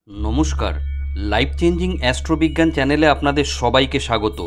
নমস্কার, life changing অ্যাস্ট্রোবিজ্ঞান চ্যানেলে আপনাদের সবাইকে স্বাগত।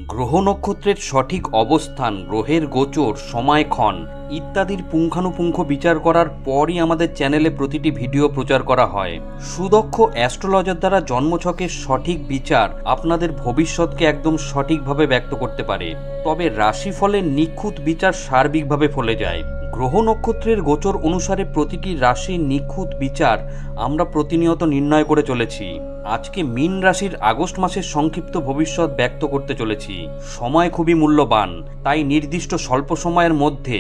গ্রহ নক্ষত্রের সঠিক অবস্থান, গ্রহের গোচর, সময়ক্ষণ ইত্যাদির পুঙ্খানুপুঙ্খ বিচার করার পরই আমাদের চ্যানেলে প্রতিটি ভিডিও প্রচার করা হয়। সুদক্ষ অ্যাস্ট্রোলজার দ্বারা জন্মছকের সঠিক বিচার আপনাদের ভবিষ্যৎকে একদম সঠিকভাবে ব্যক্ত করতে পারে, তবে রাশিফলের নিখুঁত বিচার সার্বিকভাবে ফলে যায়। গ্রহ নক্ষত্রের গোচর অনুসারে প্রতিটি রাশির নিখুঁত বিচার আমরা প্রতিনিয়ত নির্ণয় করে চলেছি। আজকে মীন রাশির আগস্ট মাসের সংক্ষিপ্ত ভবিষ্যৎ ব্যক্ত করতে চলেছি। সময় খুবই মূল্যবান, তাই নির্দিষ্ট স্বল্প সময়ের মধ্যে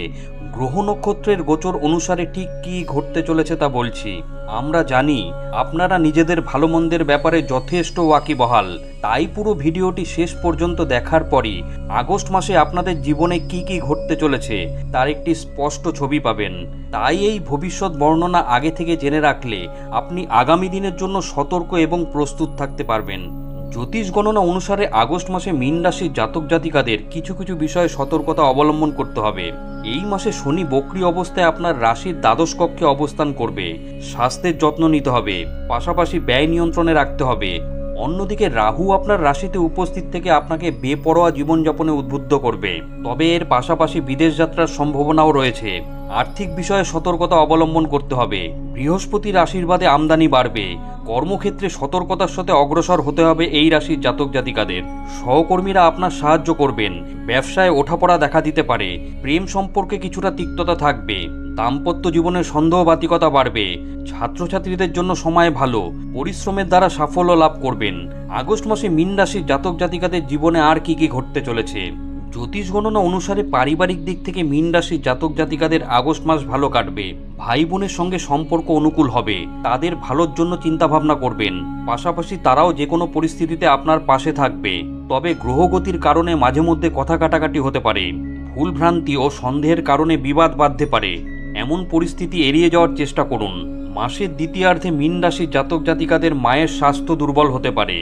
গ্রহ নক্ষত্রের গোচর অনুসারে ঠিক কী ঘটতে চলেছে তা বলছি। আমরা জানি আপনারা নিজেদের ভালো মন্দের ব্যাপারে যথেষ্ট ওয়াকিবহাল, তাই পুরো ভিডিওটি শেষ পর্যন্ত দেখার পরই আগস্ট মাসে আপনাদের জীবনে কি কি ঘটতে চলেছে তার একটি স্পষ্ট ছবি পাবেন। তাই এই ভবিষ্যৎ বর্ণনা আগে থেকে জেনে রাখলে আপনি আগামী দিনের জন্য সতর্ক এবং প্রস্তুত থাকতে পারবেন। জ্যোতিষ গণনা অনুসারে আগস্ট মাসে মীন রাশির জাতক জাতিকাদের কিছু কিছু বিষয়ে সতর্কতা অবলম্বন করতে হবে। এই মাসে শনি বক্রী অবস্থায় আপনার রাশির দ্বাদশ কক্ষে অবস্থান করবে। স্বাস্থ্যের যত্ন নিতে হবে, পাশাপাশি ব্যয় নিয়ন্ত্রণে রাখতে হবে। অন্যদিকে রাহু আপনার রাশিতে উপস্থিত থেকে আপনাকে বেপরোয়া জীবনযাপনে উদ্বুদ্ধ করবে, তবে এর পাশাপাশি বিদেশ যাত্রার সম্ভাবনাও রয়েছে। আর্থিক বিষয়ে সতর্কতা অবলম্বন করতে হবে। বৃহস্পতির আশীর্বাদে আমদানি বাড়বে। কর্মক্ষেত্রে সতর্কতার সাথে অগ্রসর হতে হবে এই রাশির জাতক জাতিকাদের। সহকর্মীরা আপনার সাহায্য করবেন। ব্যবসায় ওঠাপড়া দেখা দিতে পারে। প্রেম সম্পর্কে কিছুটা তিক্ততা থাকবে। দাম্পত্য জীবনে সন্দেহবাতিকতা বাড়বে। ছাত্রছাত্রীদের জন্য সময় ভালো। পরিশ্রমের দ্বারা সাফল্য লাভ করবেন। আগস্ট মাসে মীন রাশির জাতক জাতিকাদের জীবনে আর কি কি ঘটতে চলেছে। জ্যোতিষ গণনা অনুসারে পারিবারিক দিক থেকে মীন রাশির জাতক জাতিকাদের আগস্ট মাস ভালো কাটবে। ভাই বোনের সঙ্গে সম্পর্ক অনুকূল হবে। তাদের ভালোর জন্য চিন্তাভাবনা করবেন। পাশাপাশি তারাও যে কোনো পরিস্থিতিতে আপনার পাশে থাকবে। তবে গ্রহগতির কারণে মাঝে মধ্যে কথা কাটাকাটি হতে পারে। ভুলভ্রান্তি ও সন্দেহের কারণে বিবাদ বাধতে পারে। এমন পরিস্থিতি এড়িয়ে যাওয়ার চেষ্টা করুন। মাসের দ্বিতীয়ার্ধে মীন রাশির জাতক জাতিকাদের মায়ের স্বাস্থ্য দুর্বল হতে পারে।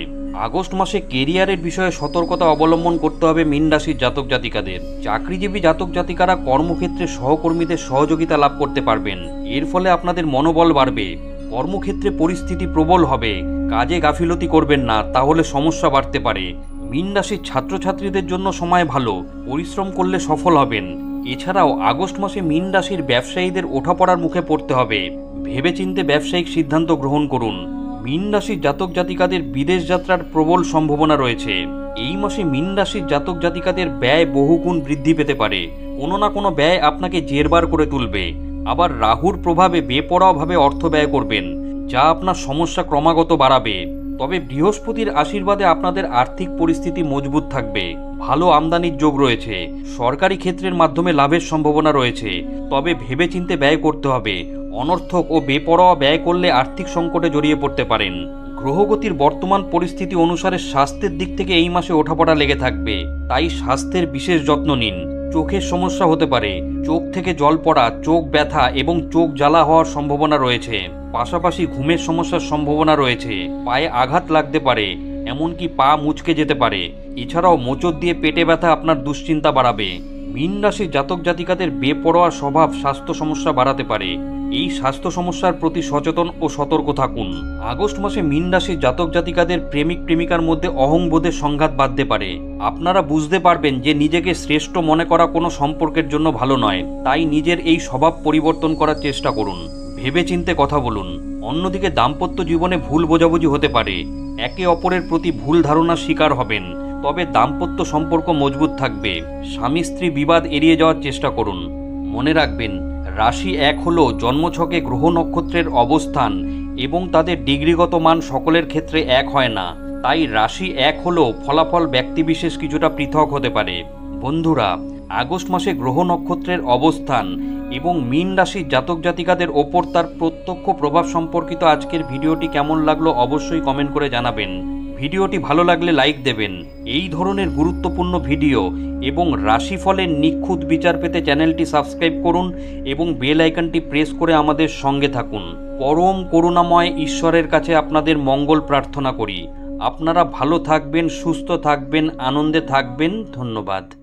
আগস্ট মাসে কেরিয়ারের বিষয়ে সতর্কতা অবলম্বন করতে হবে মীন রাশির জাতক জাতিকাদের। চাকরিজীবী জাতক জাতিকারা কর্মক্ষেত্রে সহকর্মীদের সহযোগিতা লাভ করতে পারবেন। এর ফলে আপনাদের মনোবল বাড়বে। কর্মক্ষেত্রে পরিস্থিতি প্রবল হবে। কাজে গাফিলতি করবেন না, তাহলে সমস্যা বাড়তে পারে। মীন রাশির ছাত্রছাত্রীদের জন্য সময় ভালো। পরিশ্রম করলে সফল হবেন। এছাড়াও আগস্ট মাসে মীন রাশির ব্যবসায়ীদের ওঠাপড়ার মুখে পড়তে হবে। ভেবেচিন্তে ব্যবসায়িক সিদ্ধান্ত গ্রহণ করুন। মীন রাশির জাতক জাতিকাদের বিদেশ যাত্রার প্রবল সম্ভাবনা রয়েছে। এই মাসে মীন রাশির জাতক জাতিকাদের ব্যয় বহুগুণ বৃদ্ধি পেতে পারে। কোনো না কোনো ব্যয় আপনাকে জেরবার করে তুলবে। আবার রাহুর প্রভাবে বেপরোয়াভাবে অর্থ ব্যয় করবেন, যা আপনার সমস্যা ক্রমাগত বাড়াবে। তবে বৃহস্পতির আশীর্বাদে আপনাদের আর্থিক পরিস্থিতি মজবুত থাকবে। ভালো আমদানির যোগ রয়েছে। সরকারি ক্ষেত্রের মাধ্যমে লাভের সম্ভাবনা রয়েছে, তবে ভেবেচিন্তে ব্যয় করতে হবে। অনর্থক ও বেপরোয়া ব্যয় করলে আর্থিক সংকটে জড়িয়ে পড়তে পারেন। গ্রহগতির বর্তমান পরিস্থিতি অনুসারে স্বাস্থ্যের দিক থেকে এই মাসে ওঠাপড়া লেগে থাকবে, তাই স্বাস্থ্যের বিশেষ যত্ন নিন। চোখের সমস্যা হতে পারে। চোখ থেকে জল পড়া, চোখ ব্যথা এবং চোখ জ্বালা হওয়ার সম্ভাবনা রয়েছে। পাশাপাশি ঘুমের সমস্যার সম্ভাবনা রয়েছে। পায়ে আঘাত লাগতে পারে, এমনকি পা মুচকে যেতে পারে। এছাড়াও মোচড় দিয়ে পেটে ব্যথা আপনার দুশ্চিন্তা বাড়াবে। মীন রাশির জাতক জাতিকাদের বেপরোয়া স্বভাব স্বাস্থ্য সমস্যা বাড়াতে পারে। এই স্বাস্থ্য সমস্যার প্রতি সচেতন ও সতর্ক থাকুন। আগস্ট মাসে মীন রাশির জাতক জাতিকাদের প্রেমিক প্রেমিকার মধ্যে অহংবোধের সংঘাত বাঁধতে পারে। আপনারা বুঝতে পারবেন যে নিজেকে শ্রেষ্ঠ মনে করা কোনো সম্পর্কের জন্য ভালো নয়, তাই নিজের এই স্বভাব পরিবর্তন করার চেষ্টা করুন। ভেবেচিন্তে কথা বলুন। অন্যদিকে দাম্পত্য জীবনে ভুল বোঝাবুঝি হতে পারে। একে অপরের প্রতি ভুল ধারণার শিকার হবেন, তবে দাম্পত্য সম্পর্ক মজবুত থাকবে। স্বামী স্ত্রী বিবাদ এড়িয়ে যাওয়ার চেষ্টা করুন। মনে রাখবেন, রাশি এক হলো জন্মছকে গ্রহ নক্ষত্রের অবস্থান এবং তাদের ডিগ্রিগত মান সকলের ক্ষেত্রে এক হয় না। তাই রাশি এক হলেও ফলাফল ব্যক্তিবিশেষ কিছুটা পৃথক হতে পারে। বন্ধুরা, আগস্ট মাসে গ্রহ নক্ষত্রের অবস্থান এবং মীন রাশির জাতক জাতিকাদের ওপর তার প্রত্যক্ষ প্রভাব সম্পর্কিত আজকের ভিডিওটি কেমন লাগলো অবশ্যই কমেন্ট করে জানাবেন। ভিডিওটি ভালো লাগলে লাইক দেবেন। এই ধরনের গুরুত্বপূর্ণ ভিডিও এবং রাশিফলের নিখুঁত বিচার পেতে চ্যানেলটি সাবস্ক্রাইব করুন এবং বেল আইকনটি প্রেস করে আমাদের সঙ্গে থাকুন। পরম করুণাময় ঈশ্বরের কাছে আপনাদের মঙ্গল প্রার্থনা করি। আপনারা ভালো থাকবেন, সুস্থ থাকবেন, আনন্দে থাকবেন। ধন্যবাদ।